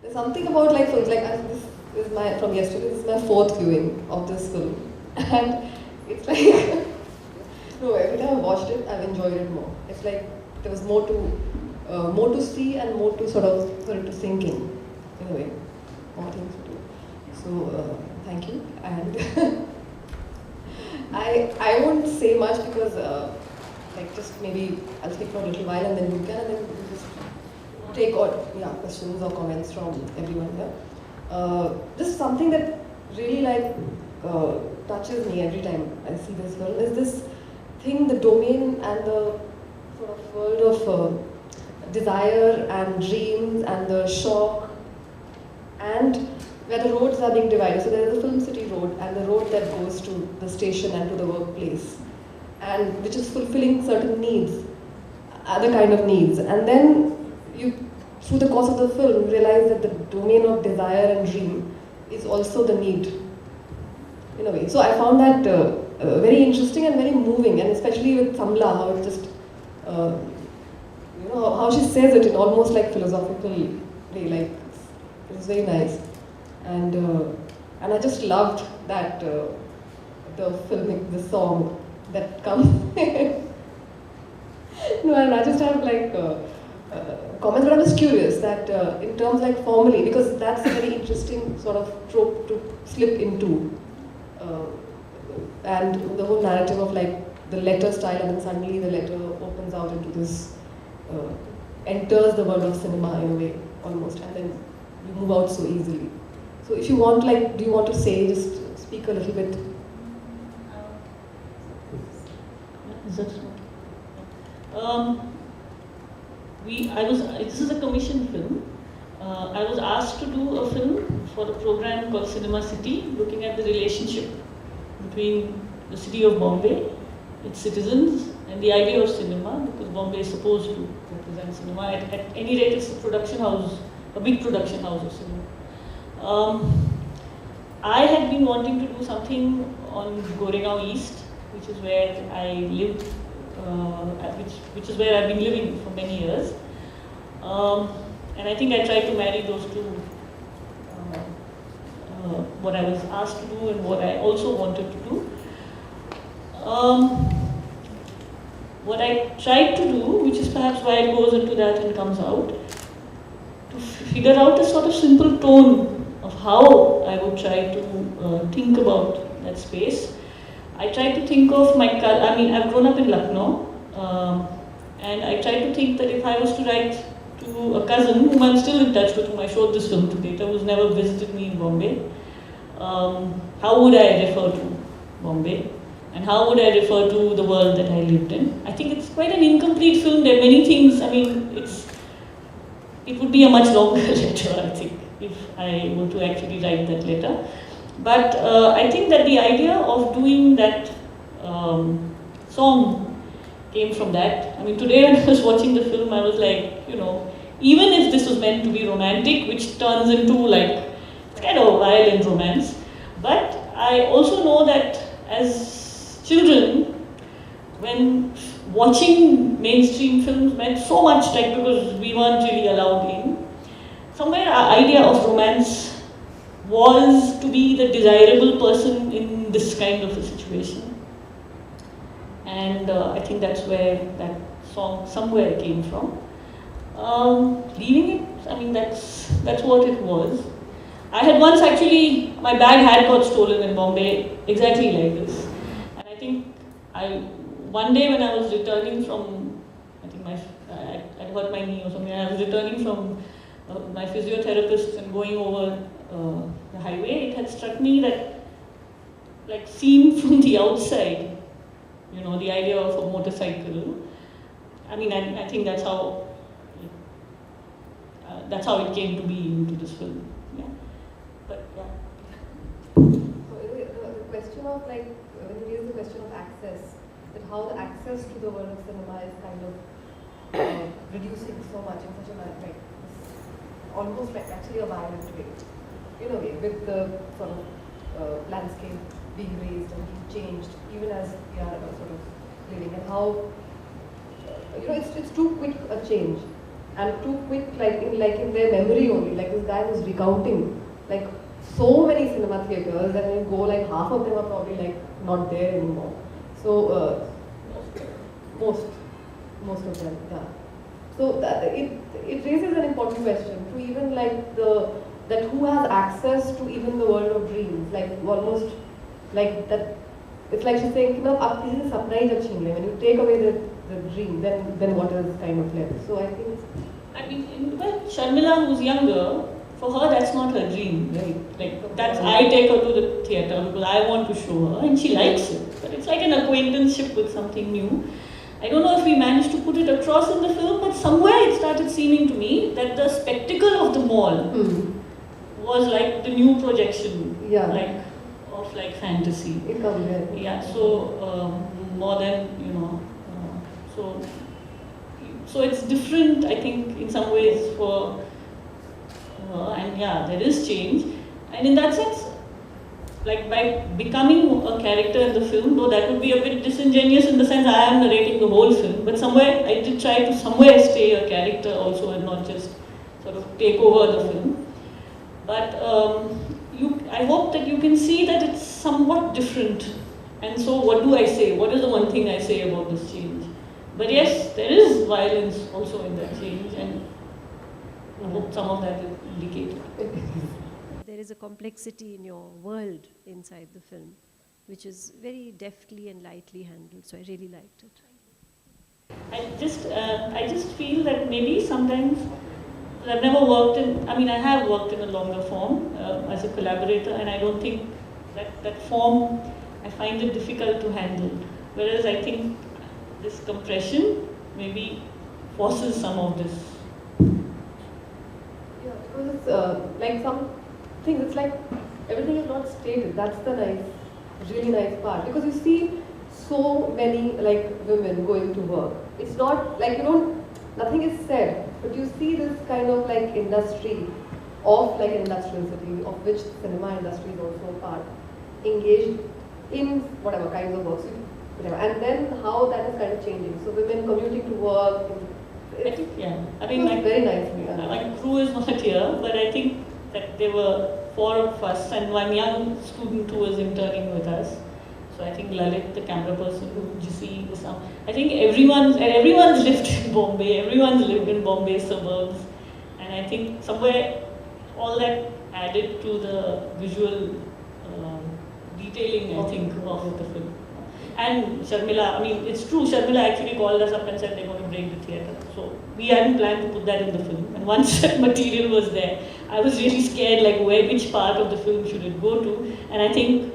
There's something about like films, like this is my, from yesterday, this is my fourth viewing of this film. And it's like, no, every time I watched it, I've enjoyed it more. It's like there was more to see and more to sort of, for it to sink in a way, more things to do. So, thank you. And I won't say much because, like, just maybe I'll speak for a little while and then you can, and then we'll just take questions or comments from everyone here. Just something that really like touches me every time I see this film is this thing, the domain and the sort of world of desire and dreams and the shock, and where the roads are being divided. So there is a Film City road and the road that goes to the station and to the workplace, and which is fulfilling certain needs, other kind of needs. And then you, through the course of the film, realize that the domain of desire and dream is also the need, in a way. So I found that very interesting and very moving, and especially with Samla, how it just, how she says it in almost like philosophical way, like it was very nice. And I just loved that the filming, the song that comes. No, and I just have like comments, but I'm just curious that in terms like formally, because that's a very interesting sort of trope to slip into, and the whole narrative of like the letter style, and then suddenly the letter opens out into this, enters the world of cinema in a way almost, and then you move out so easily. So if you want, like, do you want to say, just speak a little bit? Is that this is a commissioned film. I was asked to do a film for a program called Cinema City, looking at the relationship between the city of Bombay, its citizens, and the idea of cinema, because Bombay is supposed to represent cinema. At any rate, it's a production house, a big production house of cinema. I had been wanting to do something on Goregaon East, which is where I lived, which is where I've been living for many years. And I think I tried to marry those two, what I was asked to do and what I also wanted to do. What I tried to do, which is perhaps why it goes into that and comes out, to figure out a sort of simple tone of how I would try to think about that space. I tried to think of I've grown up in Lucknow, and I tried to think that if I was to write to a cousin whom I'm still in touch with, whom I showed this film to later, who's never visited me in Bombay, how would I refer to Bombay? And how would I refer to the world that I lived in? I think it's quite an incomplete film. There are many things, it would be a much longer letter, I think, if I were to actually write that letter. But I think that the idea of doing that song came from that. Today when I was watching the film, I was like, even if this was meant to be romantic, which turns into like kind of a violent romance, but I also know that as children, when watching mainstream films meant so much, like because we weren't really allowed in, somewhere our idea of romance was to be the desirable person in this kind of a situation. And I think that's where that song somewhere came from. Leaving it, that's what it was. I had once actually, my bag had got stolen in Bombay, exactly like this. And I think one day when I was returning from, I'd hurt my knee or something, I was returning from my physiotherapist and going over the highway, it had struck me that, like, seen from the outside, the idea of a motorcycle, I think that's how it came to be into this film. Yeah. But yeah. So the question of like, when you raise the question of access, that how the access to the world of cinema is kind of reducing so much in such a like almost like actually a violent way, in a way, with the sort of landscape being raised and being changed, even as we are sort of living, and how it's too quick a change, and too quick, like in their memory only. Like this guy was recounting like so many cinema theaters, and you go like half of them are probably like not there anymore. So most of them, yeah. So it raises an important question to even like that who has access to even the world of dreams, like almost like that. It's like she's saying, "Ab this is surprise of Chingle." When you take away the dream, then what is kind of left? So I think. I mean, well, Sharmila, who's younger, for her that's not her dream, right? Like I take her to the theatre because I want to show her, and she likes it. But it's like an acquaintanceship with something new. I don't know if we managed to put it across in the film, but somewhere it started seeming to me that the spectacle of the mall was like the new projection, of fantasy. Yeah, so more than so it's different, I think, in some ways for and yeah, there is change, and in that sense, like by becoming a character in the film, though that would be a bit disingenuous in the sense I am narrating the whole film, but somewhere I did try to stay a character also and not just sort of take over the film. But I hope that you can see that it's somewhat different. And so what do I say? What is the one thing I say about this change? But yes, there is violence also in that change, and I hope some of that is indicated. There is a complexity in your world inside the film, which is very deftly and lightly handled. So I really liked it. I just feel that maybe sometimes I've never worked in. I mean, I have worked in a longer form as a collaborator, and I don't think that form. I find it difficult to handle. Whereas I think this compression maybe forces some of this. Yeah, because it's like some things. It's like everything is not stated. That's the really nice part. Because you see so many like women going to work. It's not like nothing is said, but you see this kind of like industry of like an industrial city, of which the cinema industry is also a part, engaged in whatever kinds of works, whatever, and then how that is kind of changing. So women commuting to work. I mean, very nicely. My crew is not here, but I think that there were 4 of us and one young student who was interning with us. So I think Lalit, the camera person, who you see, I think everyone's lived in Bombay. Everyone's lived in Bombay suburbs, and I think somewhere all that added to the visual detailing, I think, of the film. And Sharmila, I mean, it's true, Sharmila actually called us up and said they're going to break the theatre. So we hadn't planned to put that in the film. And once that material was there, I was really scared, like which part of the film should it go to. And I think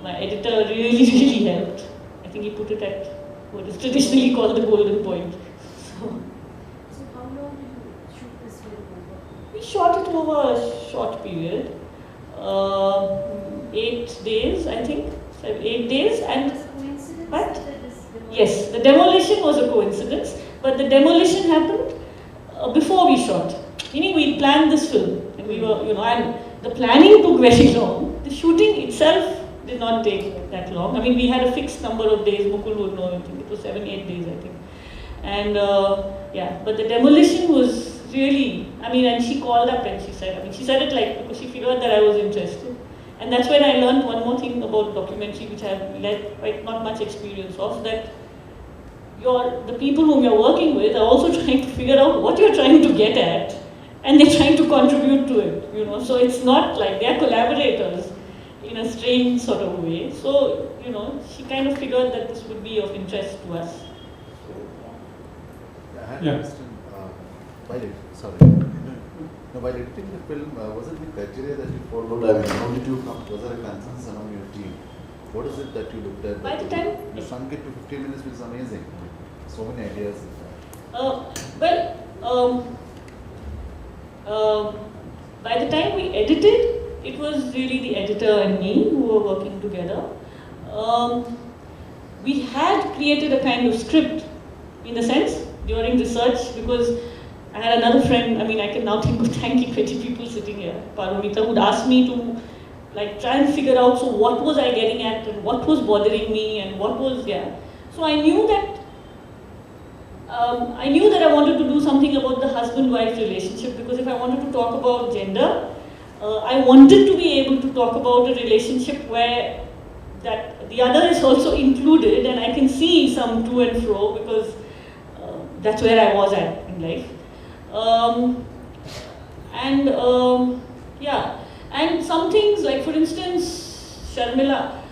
my editor really helped. I think he put it at what is traditionally called the golden point. So how long did you shoot this film over? We shot it over a short period. 8 days, I think. 8 days, and but yes, the demolition was a coincidence, but the demolition happened before we shot. Meaning we planned this film, and we were, and the planning took very long. The shooting itself did not take that long. I mean, we had a fixed number of days. Mukul would know, I think it was 7-8 days, I think. And but the demolition was really. I mean, and she called up and she said. She said it like because she figured that I was interested. And that's when I learned one more thing about documentary, which I have quite not much experience of, that the people whom you're working with are also trying to figure out what you're trying to get at, and they're trying to contribute to it, So it's not like they're collaborators in a strange sort of way. So, she kind of figured that this would be of interest to us. I had a question. While editing the film, was it the criteria that you followed? I mean, how did you come? Was there a consensus among your team? What is it that you looked at? By the time you shrunk it to 15 minutes, which is amazing. So many ideas. By the time we edited, it was really the editor and me who were working together. We had created a kind of script, in a sense, during research, because I had another friend, I can now think of 20 people sitting here, Paromita, who'd asked me to try and figure out, so what was I getting at, and what was bothering me, and what was, So I knew that I knew that I wanted to do something about the husband-wife relationship, because if I wanted to talk about gender, I wanted to be able to talk about a relationship where that the other is also included, and I can see some to and fro, because that's where I was at in life. Yeah, and some things, like for instance, Sharmila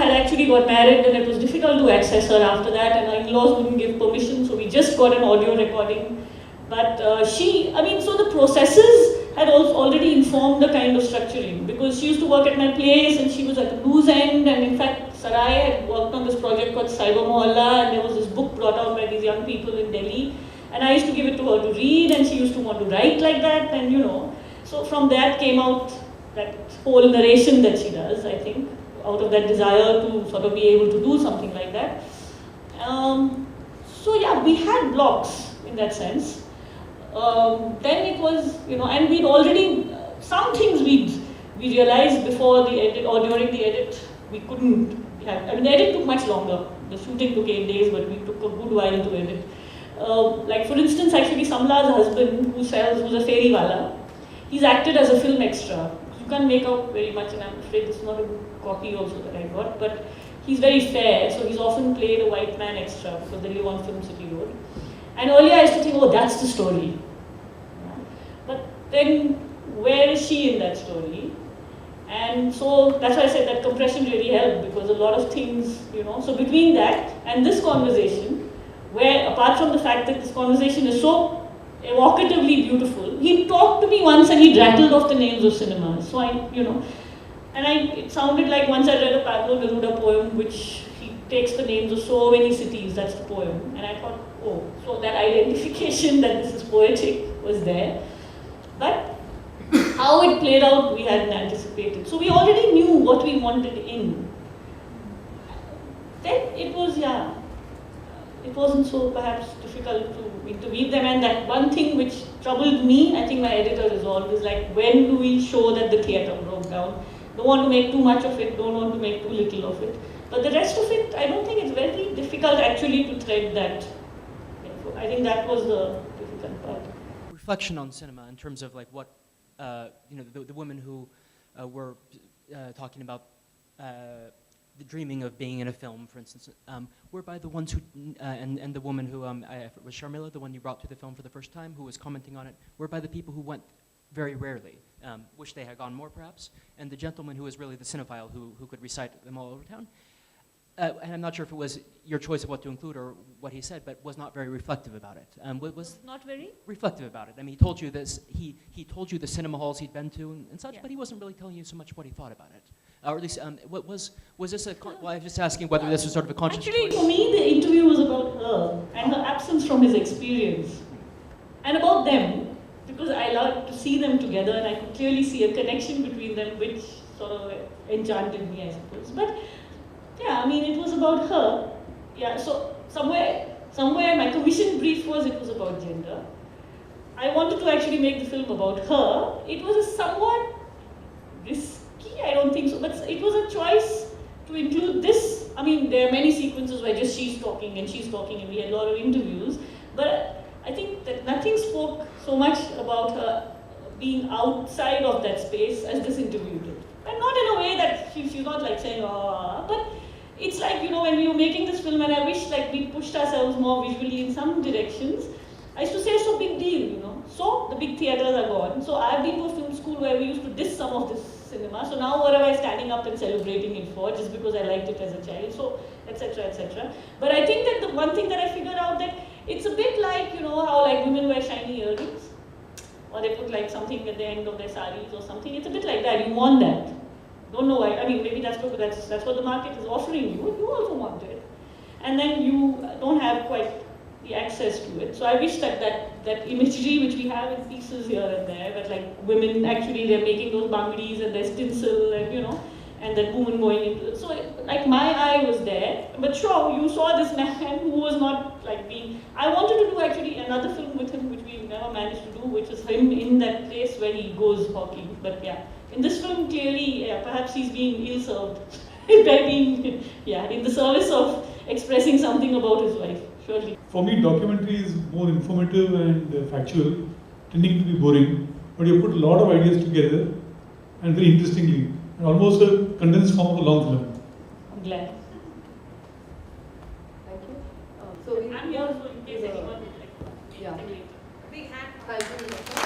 had actually got married, and it was difficult to access her after that, and our in-laws wouldn't give permission, so we just got an audio recording. But so the processes had also already informed the kind of structuring, because she used to work at my place and she was at the loose end, and in fact Sarai had worked on this project called Cyber Mohalla, and there was this book brought out by these young people in Delhi, and I used to give it to her to read, and she used to want to write like that, and so from that came out that whole narration that she does, I think, out of that desire to sort of be able to do something like that. So yeah, we had blocks in that sense. Then it was, and we'd already, some things we realized before the edit or during the edit, we couldn't have. I mean, the edit took much longer. The shooting took 8 days, but we took a good while to edit. Like for instance, actually Samla's husband, who's a fairy wala, he's acted as a film extra. You can't make out very much, and I'm afraid it's not a good copy also that I got, but he's very fair, so he's often played a white man extra because they live on Film City Road. And earlier I used to think, oh, that's the story. But then, where is she in that story? And so that's why I said that compression really helped, because a lot of things, so between that and this conversation, where apart from the fact that this conversation is so evocatively beautiful, he talked to me once and he rattled off the names of cinemas. So it sounded like once I read a Pablo Neruda poem, which he takes the names of so many cities, that's the poem. And I thought, oh, so that identification that this is poetic was there. But how it played out, we hadn't anticipated. So we already knew what we wanted in. Then it was, it wasn't so perhaps difficult to interweave them. And that one thing which troubled me, I think my editor resolved, is like, when do we show that the theatre broke down? Don't want to make too much of it, don't want to make too little of it. But the rest of it, I don't think it's very difficult actually to thread that. I think that was the difficult part. Reflection on cinema in terms of like what, the women who were talking about the dreaming of being in a film, for instance, were by the ones who, and the woman who, was Sharmila, the one you brought to the film for the first time, who was commenting on it, were by the people who went very rarely, wish they had gone more perhaps, and the gentleman who was really the cinephile who could recite them all over town. And I'm not sure if it was your choice of what to include or what he said, but was not very reflective about it. Was not very reflective about it. I mean, he told you this. He told you the cinema halls he'd been to and such, but he wasn't really telling you so much what he thought about it. Or at least, what was this a? Well, I was just asking whether this was sort of a conscious Actually, choice. for me, the interview was about her and her absence from his experience, and about them, because I loved to see them together, and I could clearly see a connection between them, which sort of enchanted me, I suppose. But yeah, I mean, it was about her. Yeah, so somewhere my commission brief was it was about gender. I wanted to actually make the film about her. It was a somewhat risky, I don't think so, but it was a choice to include this. I mean, there are many sequences where just she's talking, and we had a lot of interviews, but I think that nothing spoke so much about her being outside of that space as this interview did. And not in a way that she's not like saying, oh, but it's like, when we were making this film, and I wish like we pushed ourselves more visually in some directions, I used to say, so big deal, So the big theatres are gone. So I've been to a film school where we used to diss some of this cinema. So now what am I standing up and celebrating it for? Just because I liked it as a child. So, etc., etc. But I think that the one thing that I figured out that it's a bit like, how like women wear shiny earrings, or they put like something at the end of their saris or something. It's a bit like that. You want that. Don't know why. I mean, maybe that's what the market is offering you. You also want it, and then you don't have quite the access to it. So I wish that imagery which we have in pieces here and there, that like women actually they're making those banglis and there's tinsel and and that woman going into. So like my eye was there, but sure, you saw this man who was not like being. I wanted to do actually another film with him, which we never managed to do, which is him in that place where he goes hawking. But yeah, in this film clearly, perhaps he's being ill-served by being in the service of expressing something about his wife. Surely. For me, documentary is more informative and factual, tending to be boring, but you put a lot of ideas together and very interestingly, and almost a condensed form of a long film. I'm glad. Thank you. So we I'm here, so in case anyone would like to Yeah. later. Thank you.